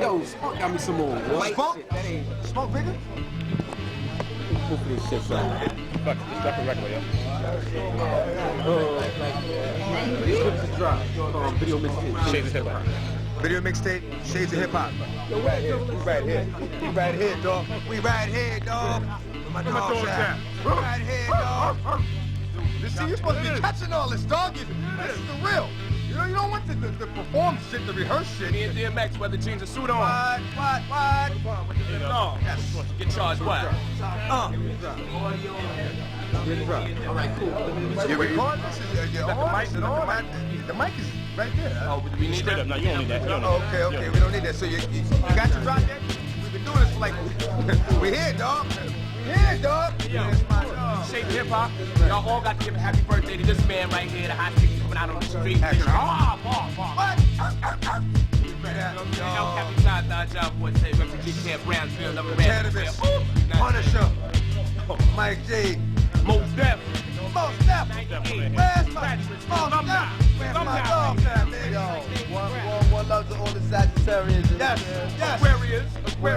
Yo, Spunk got me some more. Spunk? Smoke bigger? Hopefully this shit's out. Fuck, just drop a record, yo. What's the drop? Video mixtape. Shades of Hip Hop. Video mixtape, Shades of Hip Hop. Yo, we right here. We right here. We right here, dog. We right here, dog. Where my dog's at? We right here, dog. See, you're supposed to be catching all this, dog. This is the real. You know, you don't want the perform shit, the rehearse shit. Me and DMX, whether jeans or suit on. What? No. Yes. Get charged what? All right, cool. You record this? You're on? The mic is right there. Oh, we need that? No, you don't need that. You don't need Oh, that. okay. We don't need that. So you got your drop yet? We've been doing this for like, we here, dog. We here, dog. Yo. That's my dog. Shades of Hip Hop. Y'all all got to give a happy birthday to this man right here, the hot chick coming out on the street. What? El Capitan, Dodge Boy, say refugee camp, Brownsville, number Cannabis. Punisher. Mike G. Most Def. Most Def. Where's my dog at, man? Yo, one love to all the Sagittarians. Yes. Aquarius. We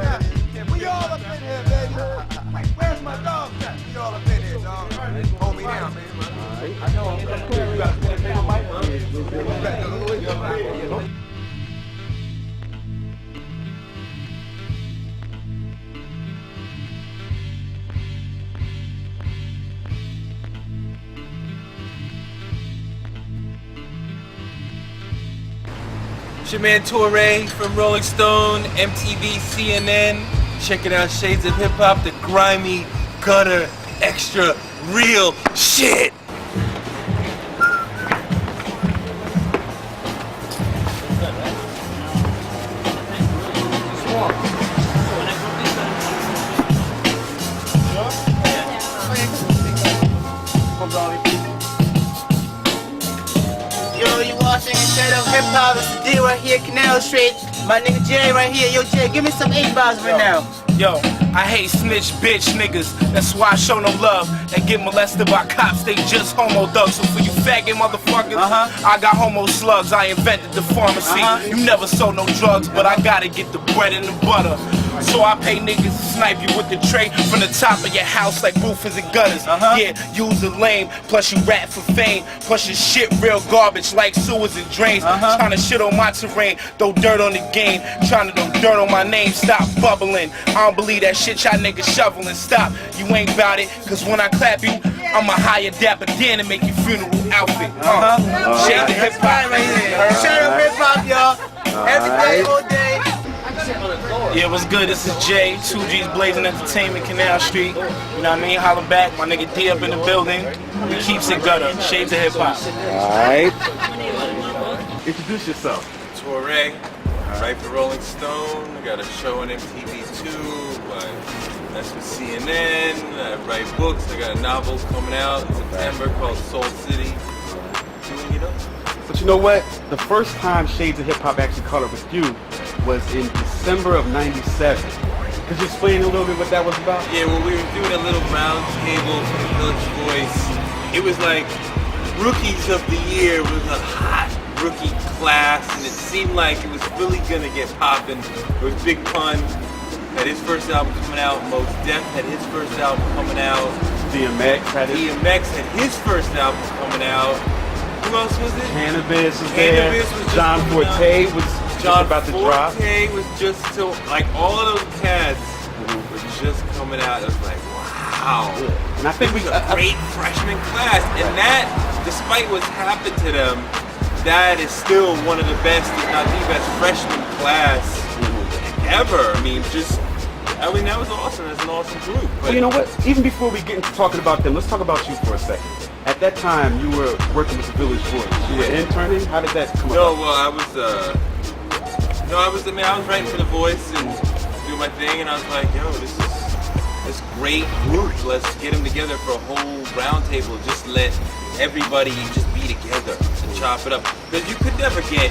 all up in here, baby. Where's my dog at? We all up in here, dog. Hold me down, man. I know. You got to pay the mic. It's your man Toure from Rolling Stone, MTV, CNN. Checking out Shades of Hip Hop, the grimy, gutter, extra, real shit. Yo, you watching Shades of Hip Hop? It's the D right here, Canal Street. My nigga Jay right here. Yo, Jay, give me some 8 bars right now. Yo, I hate snitch bitch niggas. That's why I show no love. And get molested by cops, they just homo thugs. So for you faggot motherfuckers, I got homo slugs. I invented the pharmacy. You never sold no drugs, but I gotta get the bread and the butter. So I pay niggas to snipe you with the tray from the top of your house like roofers and gutters. Yeah, you's a lame, plus you rap for fame. Plus your shit real garbage like sewers and drains. Tryna shit on my terrain, throw dirt on the game. Tryna throw dirt on my name, stop bubbling. I don't believe that shit y'all niggas shoveling. Stop, you ain't bout it, cause when I clap you, I'ma hire Dapper Dan to make your funeral outfit. Shades of Hip Hop right here. Shades of Hip Hop, y'all. Every day, all day. Yeah, what's good? This is Jay, 2G's Blazing Entertainment, Canal Street. You know what I mean? Holla back, my nigga D up in the building. We keeps it gutter. Shades of Hip Hop. Alright. Introduce yourself. Toure, right for Rolling Stone. I got a show on MTV2. That's with CNN. I write books. I got a novel coming out in September called Soul City. But you know what? The first time Shades of Hip Hop actually caught up with you was in December of '97. Could you explain a little bit what that was about? Yeah, well, we were doing a little round table for the Village Voice. It was like Rookies of the Year was a hot rookie class, and it seemed like it was really gonna get popping. There was Big Pun had his first album coming out. Most Def had his first album coming out. DMX had his first album coming out. Who else was it? Cannabis was there. Was John Forte was about to drop. Forte was just so, like, all of those cats were just coming out. It was like, wow. Yeah. And I think it was a great freshman class. And that, despite what's happened to them, that is still one of the best, if not the best freshman class ever. I mean, that was awesome. That's an awesome group. But well, you know what? Even before we get into talking about them, let's talk about you for a second. At that time, you were working with the Village Voice. You were interning. How did that come about? Well, I was writing for the Voice and doing my thing, and I was like, yo, this great group. Let's get them together for a whole round table. Just let everybody just be together and chop it up. Because you could never get,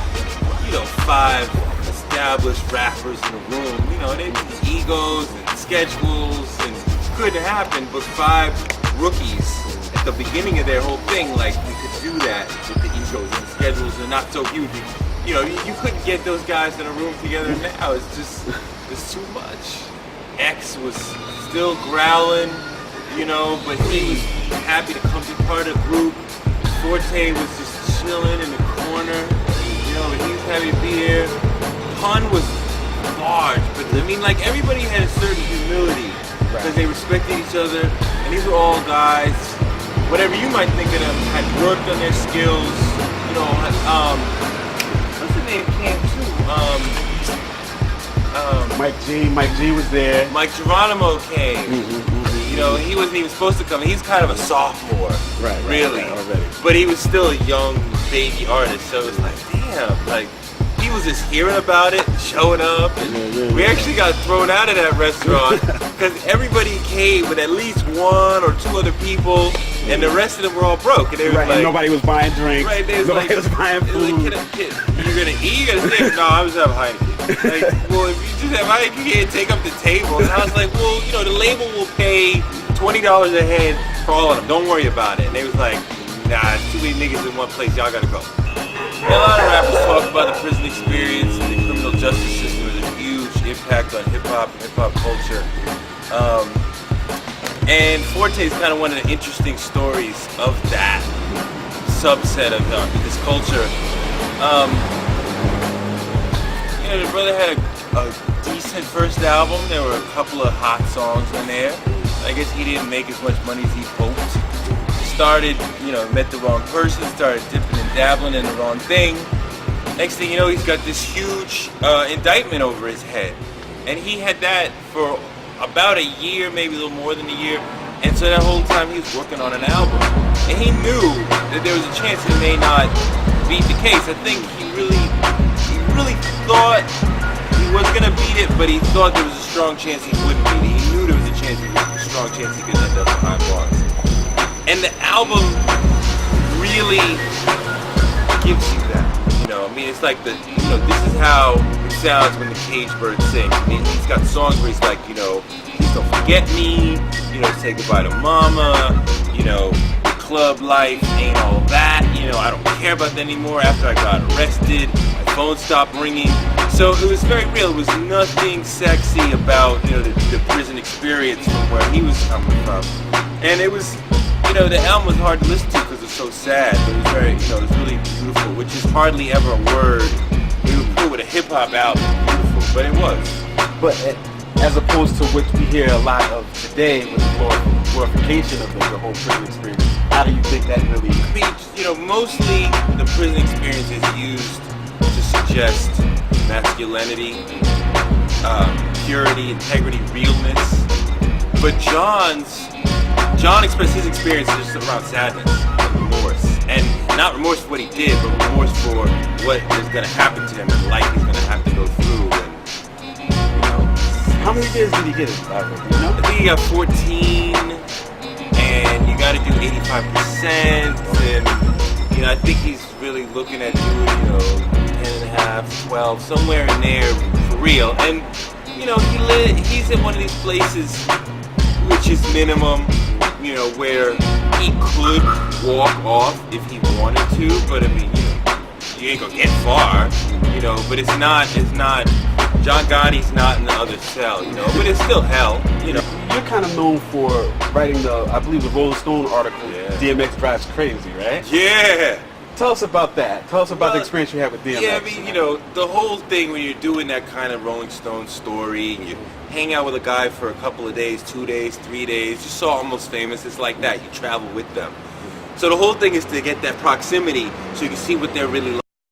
5 established rappers in a room. They'd be egos and schedules, and couldn't happen. But 5 rookies at the beginning of their whole thing, like, we could do that with the egos and the schedules, and not so huge. you know, you couldn't get those guys in a room together now. It's too much. X was still growling, you know, but he was happy to come be part of the group. Forte was just chilling in the corner, you know, but he was happy to be there. Pun was large, but I mean, like, everybody had a certain humility because they respected each other, and these were all guys, whatever you might think of them, had worked on their skills, you know, what's the name came too? Mike G was there. Mike Geronimo came. You know, he wasn't even supposed to come. He's kind of a sophomore, really. Already. But he was still a young baby artist, so it was like, damn, like, he was just hearing about it, showing up, and we actually got thrown out of that restaurant because everybody came with at least one or two other people, and the rest of them were all broke. And they were like, and nobody was buying drinks. Right, they was nobody like, was buying food. Like, you're gonna eat? You gotta stay? No, I was having Heineken. Like, well, if you just have Heineken, you can't take up the table. And I was like, well, you know, the label will pay $20 a head for all of them. Don't worry about it. And they was like, nah, it's too many niggas in one place. Y'all gotta go. And a lot of rappers talk about the prison experience and the criminal justice system as a huge impact on hip-hop and hip-hop culture. And Forte is kind of one of the interesting stories of that subset of this culture. You know, the brother had a decent first album. There were a couple of hot songs on there. I guess he didn't make as much money as he hoped. Started, you know, met the wrong person, started dipping and dabbling in the wrong thing. Next thing you know, he's got this huge indictment over his head. And he had that for about a year, maybe a little more than a year. And so that whole time he was working on an album. And he knew that there was a chance it may not be the case. I think he really thought he was gonna beat it, but he thought there was a strong chance he wouldn't beat it. He knew there was a strong chance he could end up behind bars. And the album really gives you that. You know, I mean, it's like this is how it sounds when the Cage Bird sing. I mean, he's got songs where he's like, you know, please don't forget me, you know, say goodbye to mama, you know, club life ain't all that, you know, I don't care about that anymore after I got arrested, my phone stopped ringing. So it was very real. It was nothing sexy about, you know, the prison experience from where he was coming from. And it was, you know, the album was hard to listen to because it's so sad, but it was very, you know, it was really beautiful, which is hardly ever a word we would put with a hip-hop album, beautiful, but it was. But as opposed to what we hear a lot of today with the glorification of the whole prison experience, how do you think that really... I mean, you know, mostly the prison experience is used to suggest masculinity, purity, integrity, realness. But John expressed his experience just around sadness and remorse. And not remorse for what he did, but remorse for what is going to happen to him and the life he's going to have to go through. And, you know, how many years did he get it? You know? I think he got 14, and you got to do 85%. And, you know, I think he's really looking at doing, you know, 10 and a half, 12, somewhere in there for real. And, you know, he's in one of these places which is minimum, you know, where he could walk off if he wanted to, but I mean, you know, you ain't gonna get far, you know, but it's not, John Gotti's not in the other cell, you know, but it's still hell, you know. You're kind of known for writing I believe the Rolling Stone article, DMX Drives Crazy, right? Yeah! Tell us about that. Tell us about the experience you had with DMX. Yeah, I mean, you know, the whole thing when you're doing that kind of Rolling Stone story, you hang out with a guy for a couple of days, 2 days, 3 days, you saw Almost Famous, it's like that, you travel with them. So the whole thing is to get that proximity so you can see what they're really like.